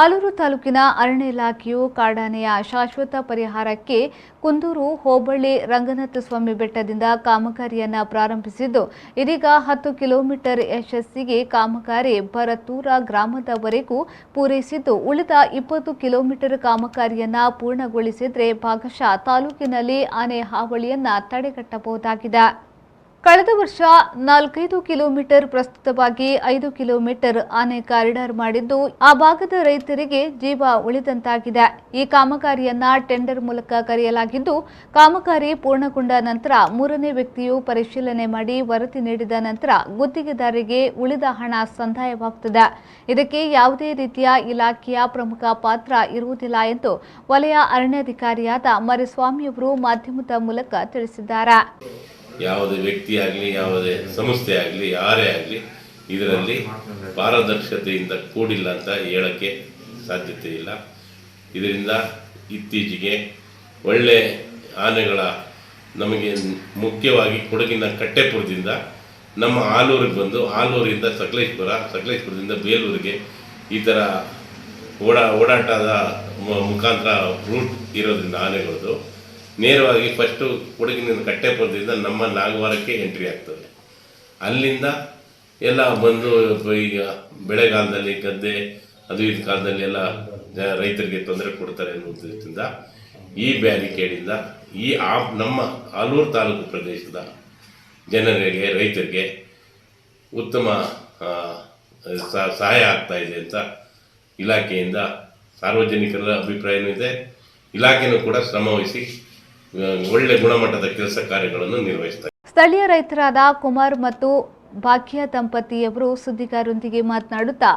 ಆಲೂರು ತಾಲೂಕಿನ ಅರಣ್ಯ ಇಲಾಖೆಯು ಕಾಡಾನೆಯ ಶಾಶ್ವತ ಪರಿಹಾರಕ್ಕೆ ಕುಂದೂರು ಹೋಬಳಿ ರಂಗನಾಥಸ್ವಾಮಿ ಬೆಟ್ಟದಿಂದ ಕಾಮಗಾರಿಯನ್ನು ಪ್ರಾರಂಭಿಸಿದ್ದು, ಇದೀಗ 10 ಕಿಲೋಮೀಟರ್ ಯಶಸ್ಸಿಗೆ ಕಾಮಗಾರಿ ಬರತೂರ ಗ್ರಾಮದವರೆಗೂ ಪೂರೈಸಿದ್ದು, ಉಳಿದ 20 ಕಿಲೋಮೀಟರ್ ಕಾಮಗಾರಿಯನ್ನು ಪೂರ್ಣಗೊಳಿಸಿದರೆ ಭಾಗಶಃ ತಾಲೂಕಿನಲ್ಲಿ ಆನೆ ಹಾವಳಿಯನ್ನು ತಡೆಗಟ್ಟಬಹುದಾಗಿದೆ. ಕಳೆದ ವರ್ಷ 4-5 ಕಿಲೋಮೀಟರ್ ಪ್ರಸ್ತುತವಾಗಿ 5 ಕಿಲೋಮೀಟರ್ ಆನೆ ಕಾರಿಡಾರ್ ಮಾಡಿದ್ದು, ಆ ಭಾಗದ ರೈತರಿಗೆ ಜೀವ ಉಳಿದಂತಾಗಿದೆ. ಈ ಕಾಮಗಾರಿಯನ್ನ ಟೆಂಡರ್ ಮೂಲಕ ಕರೆಯಲಾಗಿದ್ದು, ಕಾಮಗಾರಿ ಪೂರ್ಣಗೊಂಡ ನಂತರ 3ನೇ ವ್ಯಕ್ತಿಯು ಪರಿಶೀಲನೆ ಮಾಡಿ ವರದಿ ನೀಡಿದ ನಂತರ ಗುತ್ತಿಗೆದಾರರಿಗೆ ಉಳಿದ ಹಣ ಸಂದಾಯವಾಗುತ್ತದೆ. ಇದಕ್ಕೆ ಯಾವುದೇ ರೀತಿಯ ಇಲಾಖೆಯ ಪ್ರಮುಖ ಪಾತ್ರ ಇರುವುದಿಲ್ಲ ಎಂದು ವಲಯ ಅರಣ್ಯಾಧಿಕಾರಿಯಾದ ಮರಿಸ್ವಾಮಿಯವರು ಮಾಧ್ಯಮದ ಮೂಲಕ ತಿಳಿಸಿದ್ದಾರೆ. ಯಾವುದೇ ವ್ಯಕ್ತಿ ಆಗಲಿ, ಯಾವುದೇ ಸಂಸ್ಥೆ ಆಗಲಿ, ಯಾರೇ ಆಗಲಿ ಇದರಲ್ಲಿ ಪಾರದರ್ಶಕತೆಯಿಂದ ಕೂಡಿಲ್ಲ ಅಂತ ಹೇಳೋಕ್ಕೆ ಸಾಧ್ಯತೆ ಇಲ್ಲ. ಇದರಿಂದ ಇತ್ತೀಚೆಗೆ ಒಳ್ಳೆ ಆನೆಗಳ ನಮಗೆ ಮುಖ್ಯವಾಗಿ ಕೊಡಗಿನ ಕಟ್ಟೆಪುರದಿಂದ ನಮ್ಮ ಆಲೂರಿಗೆ ಬಂದು, ಆಲೂರಿಂದ ಸಕಲೇಶ್ಪುರದಿಂದ ಬೇಲೂರಿಗೆ ಈ ಥರ ಓಡಾಟದ ಮುಖಾಂತರ ರೂಟ್ ಇರೋದ್ರಿಂದ ಆನೆಗಳದ್ದು ನೇರವಾಗಿ ಫಸ್ಟು ಕೊಡಗಿನ ಕಟ್ಟೆಪುರದಿಂದ ನಮ್ಮ ನಾಗವಾರಕ್ಕೆ ಎಂಟ್ರಿ ಆಗ್ತದೆ. ಅಲ್ಲಿಂದ ಎಲ್ಲ ಬಂದು ಈಗ ಬೆಳೆಗಾಲದಲ್ಲಿ ಗದ್ದೆ ಅದು ಇದು ಕಾಲದಲ್ಲಿ ಎಲ್ಲ ರೈತರಿಗೆ ತೊಂದರೆ ಕೊಡ್ತಾರೆ ಅನ್ನೋದ್ರಿಂದ ಈ ಬ್ಯಾರಿಕೇಡಿಂದ ನಮ್ಮ ಆಲೂರು ತಾಲೂಕು ಪ್ರದೇಶದ ಜನರಿಗೆ, ರೈತರಿಗೆ ಉತ್ತಮ ಸಹಾಯ ಆಗ್ತಾ ಇದೆ ಅಂತ ಇಲಾಖೆಯಿಂದ ಸಾರ್ವಜನಿಕರ ಅಭಿಪ್ರಾಯವೂ ಇದೆ. ಇಲಾಖೆನೂ ಕೂಡ ಶ್ರಮವಹಿಸಿ ಒಳ್ಳೆ ಗುಣಮಟ್ಟದ ಕೆಲಸ ಕಾರ್ಯಗಳನ್ನು ನಿರ್ವಹಿಸುತ್ತಾರೆ. ಸ್ಥಳೀಯ ರೈತರಾದ ಕುಮಾರ್ ಮತ್ತು ಭಾಗ್ಯ ದಂಪತಿಯವರು ಸುದ್ದಿಗಾರರೊಂದಿಗೆ ಮಾತನಾಡುತ್ತಾ,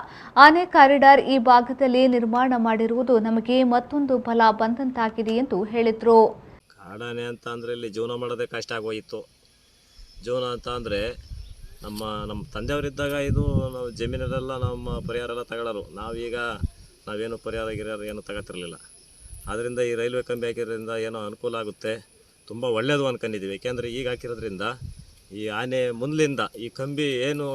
ಆನೆ ಕಾರಿಡಾರ್ ಈ ಭಾಗದಲ್ಲಿ ನಿರ್ಮಾಣ ಮಾಡಿರುವುದು ನಮಗೆ ಮತ್ತೊಂದು ಬಲ ಬಂದಂತಾಗಿದೆ ಎಂದು ಹೇಳಿದರು. ಕಾಡಾನೆ ಅಂತ ಅಂದರೆ ಇಲ್ಲಿ ಜೀವನ ಮಾಡೋದೇ ಕಷ್ಟ ಆಗೋಯಿತು. ಜೀವನ ಅಂತ ಅಂದರೆ ನಮ್ಮ ತಂದೆಯವರಿದ್ದಾಗ ಇದು ನಾವು ಜಮೀನಲ್ಲೆಲ್ಲ ನಮ್ಮ ಪರಿಹಾರ ಎಲ್ಲ ತಗೊಳ್ಳೋರು. ನಾವೇನು ಪರಿಹಾರ ಏನು ತಗೋತಿರಲಿಲ್ಲ. ಆದ್ದರಿಂದ ಈ ರೈಲ್ವೆ ಕಂಬಿ ಹಾಕಿರೋದ್ರಿಂದ ಏನೋ ಅನುಕೂಲ ಆಗುತ್ತೆ, ತುಂಬ ಒಳ್ಳೆಯದು ಅಂದ್ಕೊಂಡಿದ್ದೀವಿ. ಏಕೆಂದರೆ ಈಗ ಹಾಕಿರೋದ್ರಿಂದ ಈ ಆನೆ ಮುಂದಲಿಂದ ಈ ಕಂಬಿ ಏನು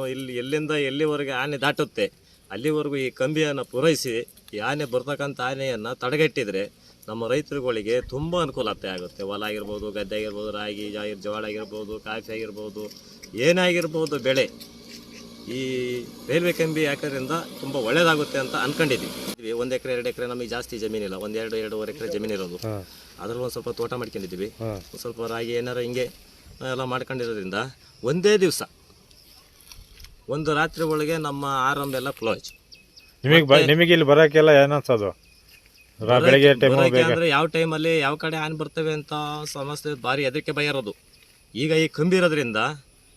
ಎಲ್ಲಿಂದ ಎಲ್ಲಿವರೆಗೆ ಆನೆ ದಾಟುತ್ತೆ ಅಲ್ಲಿವರೆಗೂ ಈ ಕಂಬಿಯನ್ನು ಪೂರೈಸಿ ಈ ಆನೆ ಬರ್ತಕ್ಕಂಥ ಆನೆಯನ್ನು ತಡೆಗಟ್ಟಿದರೆ ನಮ್ಮ ರೈತರುಗಳಿಗೆ ತುಂಬ ಅನುಕೂಲತೆ ಆಗುತ್ತೆ. ಹೊಲ ಆಗಿರ್ಬೋದು, ಗದ್ದೆ ಆಗಿರ್ಬೋದು, ರಾಗಿ ಜೋಳ ಆಗಿರ್ಬೋದು, ಕಾಫಿ ಆಗಿರ್ಬೋದು, ಏನಾಗಿರ್ಬೋದು ಬೆಳೆ ಈ ರೈಲ್ವೆ ಕಂಬಿ ಹಾಕೋದ್ರಿಂದ ತುಂಬ ಒಳ್ಳೇದಾಗುತ್ತೆ ಅಂತ ಅನ್ಕೊಂಡಿದ್ದೀವಿ. 1 ಎಕರೆ 2 ಎಕರೆ ನಮಗೆ ಜಾಸ್ತಿ ಜಮೀನಿಲ್ಲ, 1-2-2.5 ಎಕರೆ ಜಮೀನಿರೋದು. ಅದರಲ್ಲಿ ಒಂದು ಸ್ವಲ್ಪ ತೋಟ ಮಾಡ್ಕೊಂಡಿದ್ದೀವಿ, ಸ್ವಲ್ಪ ರಾಗಿ ಏನಾರು ಹಿಂಗೆ ಎಲ್ಲ ಮಾಡ್ಕೊಂಡಿರೋದ್ರಿಂದ ಒಂದೇ ದಿವಸ ಒಂದು ರಾತ್ರಿ ಒಳಗೆ ನಮ್ಮ ಆರಂಭ ಎಲ್ಲ ಕ್ಲೋಸ್. ನಿಮಗೆ ಇಲ್ಲಿ ಬರೋಕ್ಕೆಲ್ಲ ಏನನ್ಸೋದು? ಅಂದರೆ ಯಾವ ಟೈಮಲ್ಲಿ ಯಾವ ಕಡೆ ಆನೆ ಬರ್ತವೆ ಅಂತ ಸಮಸ್ಯೆ ಭಾರಿ ಹೆದರಿಕೆ ಭಯ ಇರೋದು. ಈಗ ಈ ಕಂಬಿ ಇರೋದ್ರಿಂದ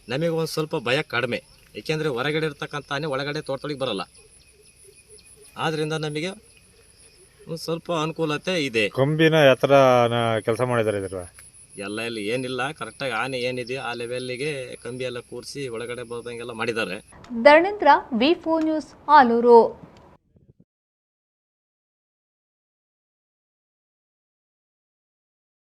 ನಮಗೆ ಒಂದು ಸ್ವಲ್ಪ ಭಯ ಕಡಿಮೆ. ಏಕೆಂದರೆ ಹೊರಗಡೆ ಇರ್ತಕ್ಕಂಥ ಆನೆ ಒಳಗಡೆ ತೋಟದೊಳಗೆ ಬರಲ್ಲ. ಆದ್ದರಿಂದ ನಮಗೆ ಒಂದು ಸ್ವಲ್ಪ ಅನುಕೂಲತೆ ಇದೆ. ಕಂಬಿನ ಎತ್ತರ ಕೆಲಸ ಮಾಡಿದ್ದಾರೆ ಎಲ್ಲ ಇಲ್ಲಿ ಏನಿಲ್ಲ, ಕರೆಕ್ಟಾಗಿ ಆನೆ ಏನಿದೆಯೋ ಆ ಲೆವೆಲ್ಲಿಗೆ ಕಂಬಿ ಎಲ್ಲ ಕೂರಿಸಿ ಒಳಗಡೆ ಬರ್ದಂಗೆಲ್ಲ ಮಾಡಿದ್ದಾರೆ. Dharmendra, V4 news, Aluru.